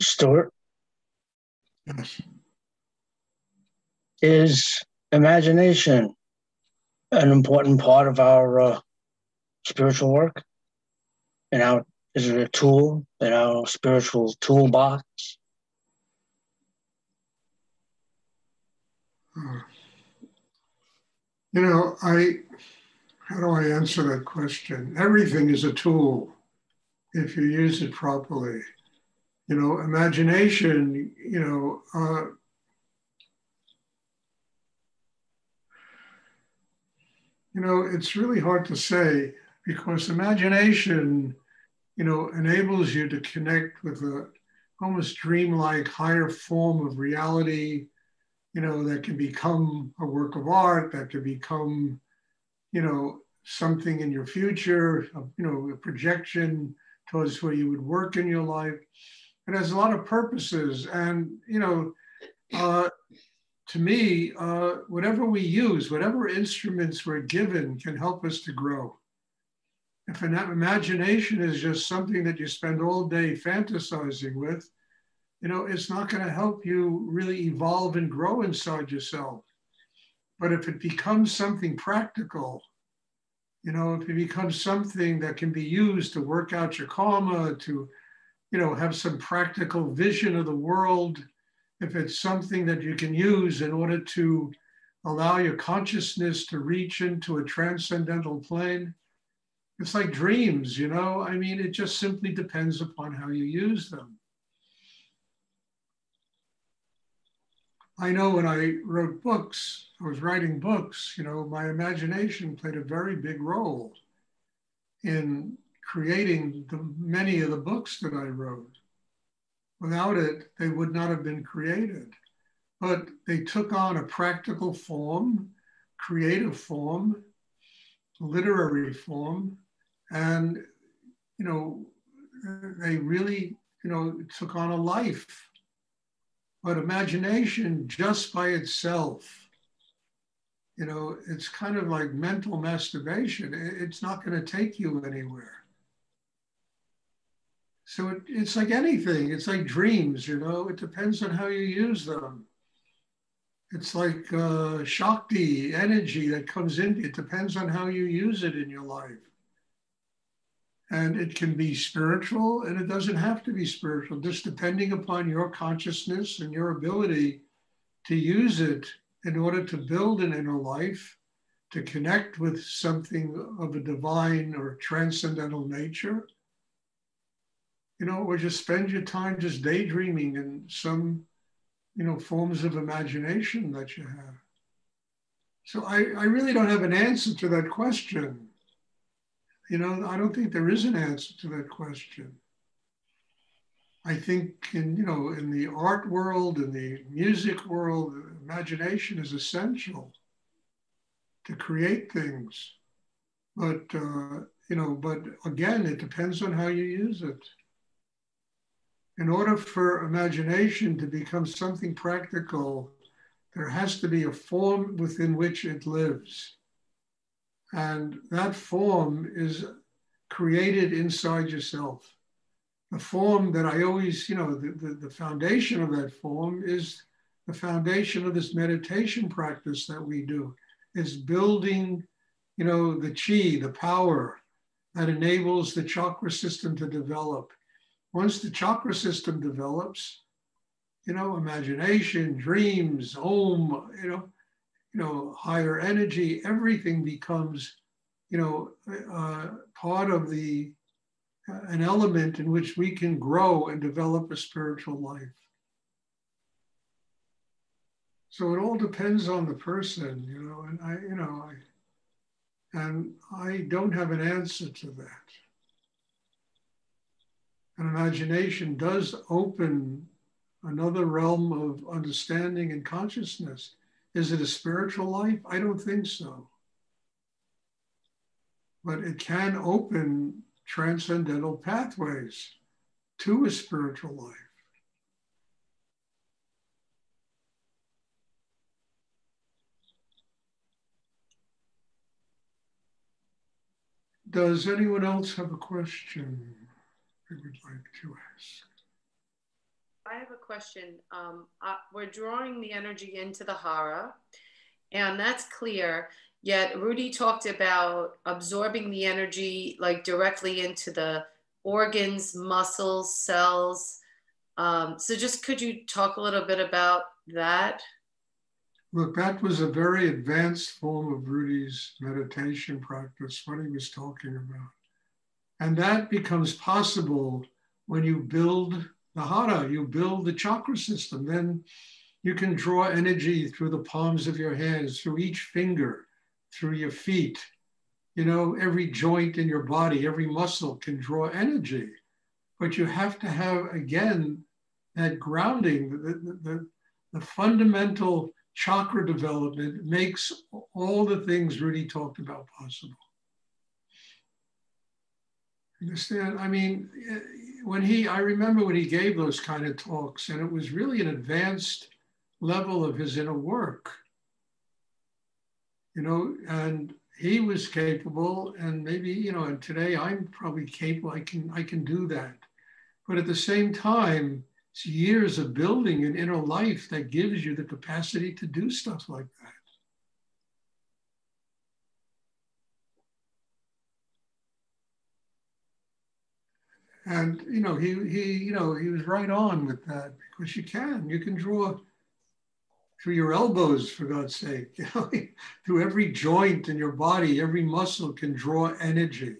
Stuart, Yes. is imagination an important part of our spiritual work? And how is it a tool in our spiritual toolbox? Uh, how do I answer that question? Everything is a tool if you use it properly. Imagination, it's really hard to say because imagination, enables you to connect with a almost dreamlike higher form of reality, that can become a work of art, that can become, something in your future, a projection towards where you would work in your life. It has a lot of purposes. And, uh, to me, whatever we use, whatever instruments we're given can help us to grow. If an imagination is just something that you spend all day fantasizing with, it's not going to help you really evolve and grow inside yourself. But if it becomes something practical, if it becomes something that can be used to work out your karma, to, have some practical vision of the world, if it's something that you can use in order to allow your consciousness to reach into a transcendental plane, it's like dreams, I mean, it just simply depends upon how you use them. I know when I wrote books, I was writing books, my imagination played a very big role in creating many of the books that I wrote. Without it, they would not have been created. But they took on a practical form, creative form, literary form, and, they really, took on a life. But imagination just by itself, it's kind of like mental masturbation. It's not going to take you anywhere. So it's like anything. It's like dreams, it depends on how you use them. It's like Shakti, energy that comes in. It depends on how you use it in your life. And it can be spiritual and it doesn't have to be spiritual, just depending upon your consciousness and your ability to use it in order to build an inner life, to connect with something of a divine or transcendental nature, or just spend your time just daydreaming in some, forms of imagination that you have. So I really don't have an answer to that question. I don't think there is an answer to that question. I think in the art world, in the music world, imagination is essential to create things. But, but again, it depends on how you use it. In order for imagination to become something practical, there has to be a form within which it lives. And that form is created inside yourself. The form that I always, the foundation of that form is the foundation of this meditation practice that we do. It's building, the chi, the power that enables the chakra system to develop. Once the chakra system develops, imagination, dreams, Om, higher energy, everything becomes, part of an element in which we can grow and develop a spiritual life. So it all depends on the person, and I don't have an answer to that. And imagination does open another realm of understanding and consciousness. Is it a spiritual life? I don't think so. But it can open transcendental pathways to a spiritual life. Does anyone else have a question they would like to ask? I have a question. We're drawing the energy into the hara, and that's clear. Yet Rudy talked about absorbing the energy like directly into the organs, muscles, cells. So just could you talk a little bit about that? Look, that was a very advanced form of Rudy's meditation practice, what he was talking about. And that becomes possible when you build the hara, you build the chakra system. Then you can draw energy through the palms of your hands, through each finger, through your feet. You know, every joint in your body, every muscle can draw energy. But you have to have, again, that grounding, the fundamental chakra development makes all the things Rudy talked about possible. Understand? I mean, I remember when he gave those kind of talks, and it was really an advanced level of his inner work, you know, and he was capable, and maybe, you know, and today I'm probably capable, I can do that. But at the same time, it's years of building an inner life that gives you the capacity to do stuff like that. And you know, he was right on with that, because you can draw through your elbows, for God's sake, you know, through every joint in your body, every muscle can draw energy.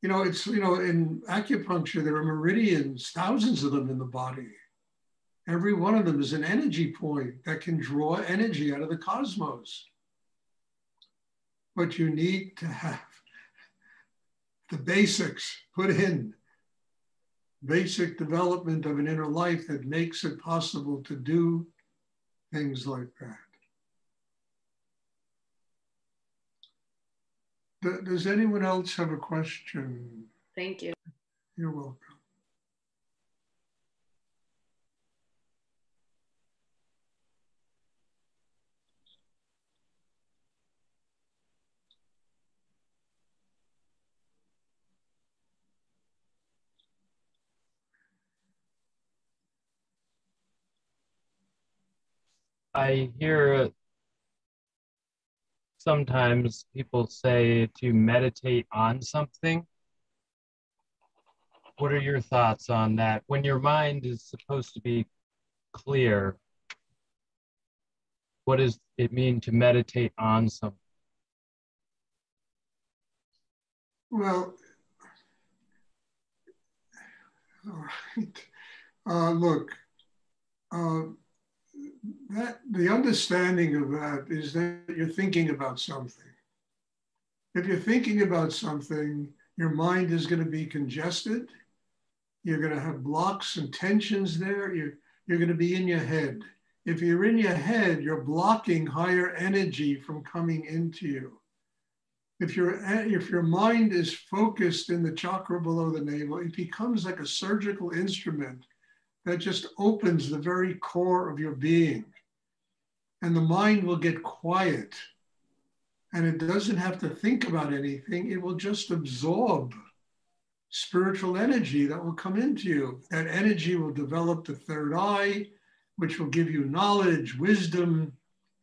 You know, it's, you know, in acupuncture, there are meridians, thousands of them in the body. Every one of them is an energy point that can draw energy out of the cosmos. But you need to have the basics put in, basic development of an inner life that makes it possible to do things like that. Does anyone else have a question? Thank you. You're welcome. I hear sometimes people say to meditate on something. What are your thoughts on that? When your mind is supposed to be clear, what does it mean to meditate on something? Well, all right. Look, that the understanding of that is that you're thinking about something. If you're thinking about something, your mind is going to be congested. You're going to have blocks and tensions there. You're going to be in your head. If you're in your head, you're blocking higher energy from coming into you. If your mind is focused in the chakra below the navel, it becomes like a surgical instrument that just opens the very core of your being. And the mind will get quiet. And it doesn't have to think about anything. It will just absorb spiritual energy that will come into you. That energy will develop the third eye, which will give you knowledge, wisdom.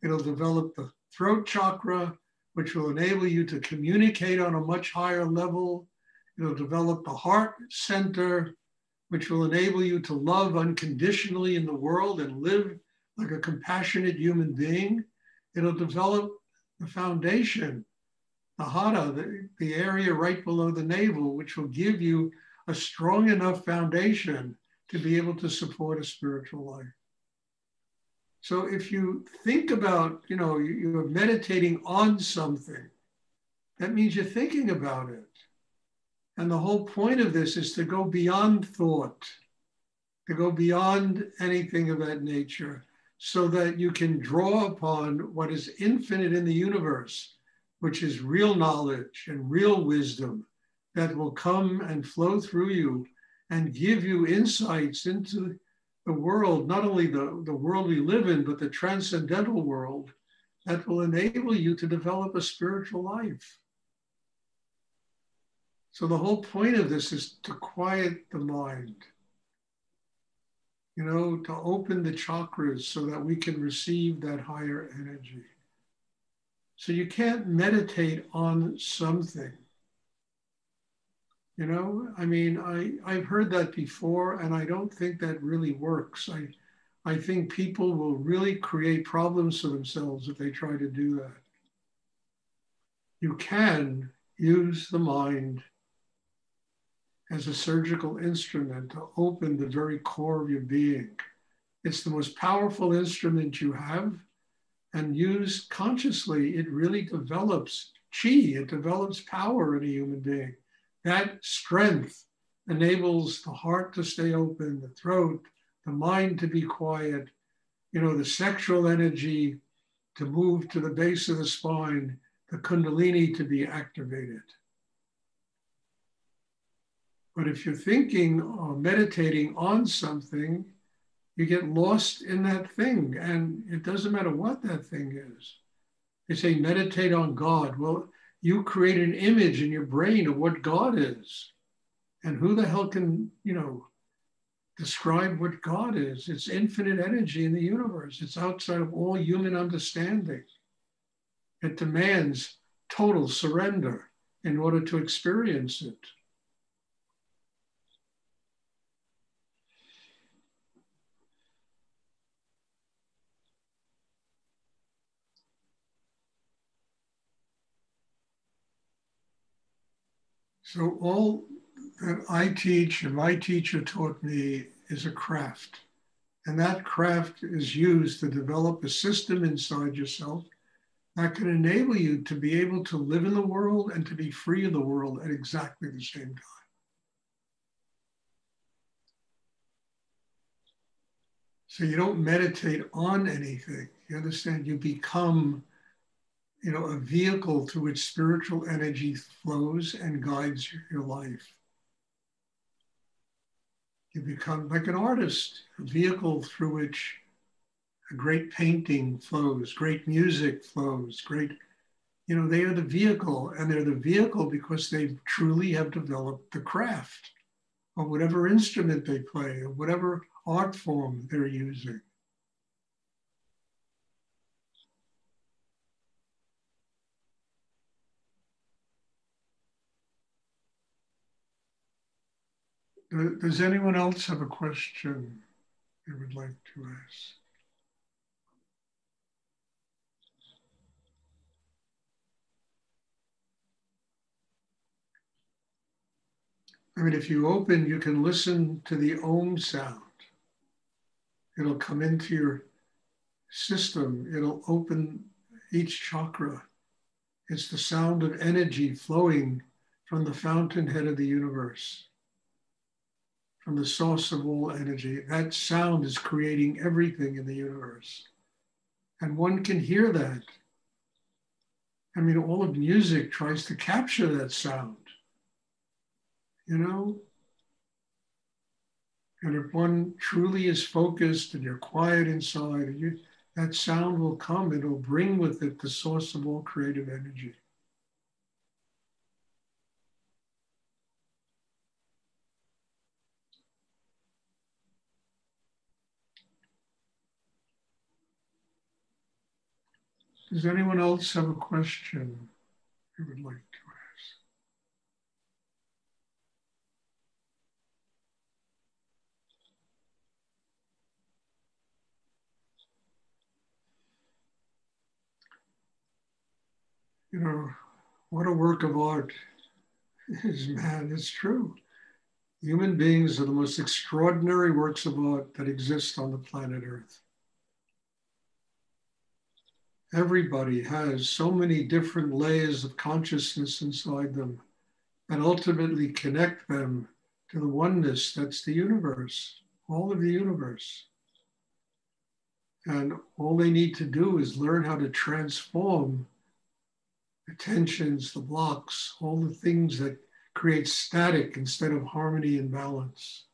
It'll develop the throat chakra, which will enable you to communicate on a much higher level. It'll develop the heart center, which will enable you to love unconditionally in the world and live like a compassionate human being. It'll develop the foundation, the hara, the area right below the navel, which will give you a strong enough foundation to be able to support a spiritual life. So if you think about, you know, you're meditating on something, that means you're thinking about it. And the whole point of this is to go beyond thought, to go beyond anything of that nature, so that you can draw upon what is infinite in the universe, which is real knowledge and real wisdom that will come and flow through you and give you insights into the world, not only the world we live in, but the transcendental world that will enable you to develop a spiritual life. So the whole point of this is to quiet the mind, to open the chakras so that we can receive that higher energy. So you can't meditate on something. I've heard that before, and I don't think that really works. I think people will really create problems for themselves if they try to do that. You can use the mind as a surgical instrument to open the very core of your being. It's the most powerful instrument you have, and used consciously, it really develops chi, it develops power in a human being. That strength enables the heart to stay open, the throat, the mind to be quiet, the sexual energy to move to the base of the spine, the kundalini to be activated. But if you're thinking or meditating on something, you get lost in that thing, and it doesn't matter what that thing is. They say meditate on God. Well, you create an image in your brain of what God is. And who the hell can, describe what God is? It's infinite energy in the universe. It's outside of all human understanding. It demands total surrender in order to experience it. So all that I teach and my teacher taught me is a craft. And that craft is used to develop a system inside yourself that can enable you to be able to live in the world and to be free of the world at exactly the same time. So you don't meditate on anything. You understand? You become, a vehicle through which spiritual energy flows and guides your life. You become like an artist, a vehicle through which a great painting flows, great music flows, they are the vehicle, and they're the vehicle because they truly have developed the craft or whatever instrument they play or whatever art form they're using. Does anyone else have a question they would like to ask? If you open, you can listen to the Om sound. It'll come into your system. It'll open each chakra. It's the sound of energy flowing from the fountainhead of the universe, from the source of all energy. That sound is creating everything in the universe. And one can hear that. All of music tries to capture that sound, And if one truly is focused and you're quiet inside, that sound will come. It'll bring with it the source of all creative energy. Does anyone else have a question you would like to ask? What a work of art is, man, it's true. Human beings are the most extraordinary works of art that exist on the planet Earth. Everybody has so many different layers of consciousness inside them and ultimately connect them to the oneness that's the universe, all of the universe. And all they need to do is learn how to transform the tensions, the blocks, all the things that create static instead of harmony and balance.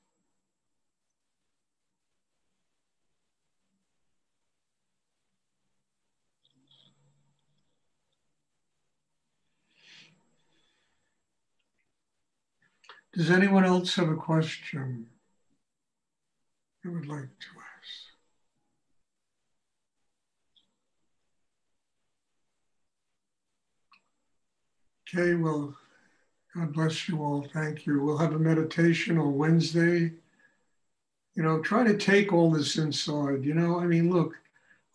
Does anyone else have a question they would like to ask? Okay, well, God bless you all. Thank you. We'll have a meditation on Wednesday. You know, try to take all this inside. You know, I mean, look,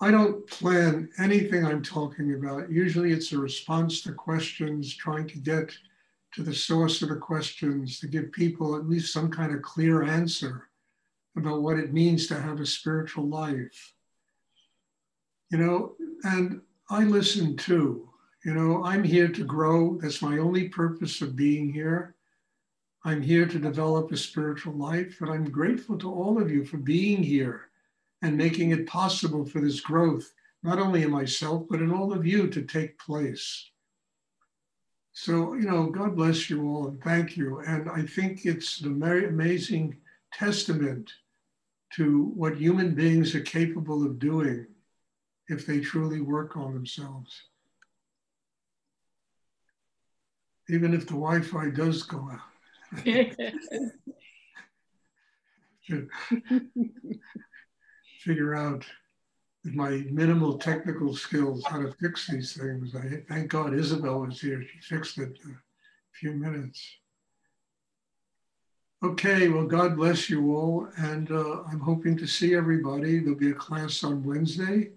I don't plan anything I'm talking about. Usually it's a response to questions, trying to get to the source of the questions, to give people at least some kind of clear answer about what it means to have a spiritual life. You know, and I listen too. You know, I'm here to grow. That's my only purpose of being here. I'm here to develop a spiritual life, and I'm grateful to all of you for being here and making it possible for this growth, not only in myself, but in all of you to take place. So, you know, God bless you all and thank you. And I think it's a very amazing testament to what human beings are capable of doing if they truly work on themselves. Even if the Wi-Fi does go out. Figure out with my minimal technical skills how to fix these things. I thank God Isabel was here. She fixed it in a few minutes. Okay, well, God bless you all. And I'm hoping to see everybody. There'll be a class on Wednesday.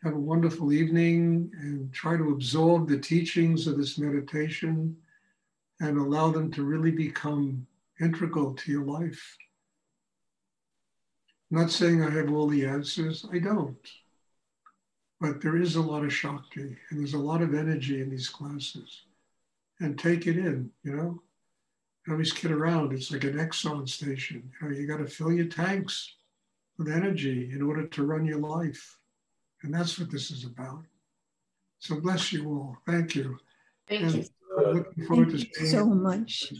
Have a wonderful evening and try to absorb the teachings of this meditation and allow them to really become integral to your life. I'm not saying I have all the answers. I don't. But there is a lot of Shakti and there's a lot of energy in these classes. And take it in, you know. I always kid around. It's like an Exxon station. You know, you got to fill your tanks with energy in order to run your life. And that's what this is about. So bless you all. Thank you. Thank you. I'm looking forward to Thank you seeing so you. much.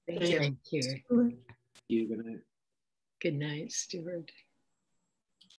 Thank you. Thank you. Stuart. Good night, Stuart.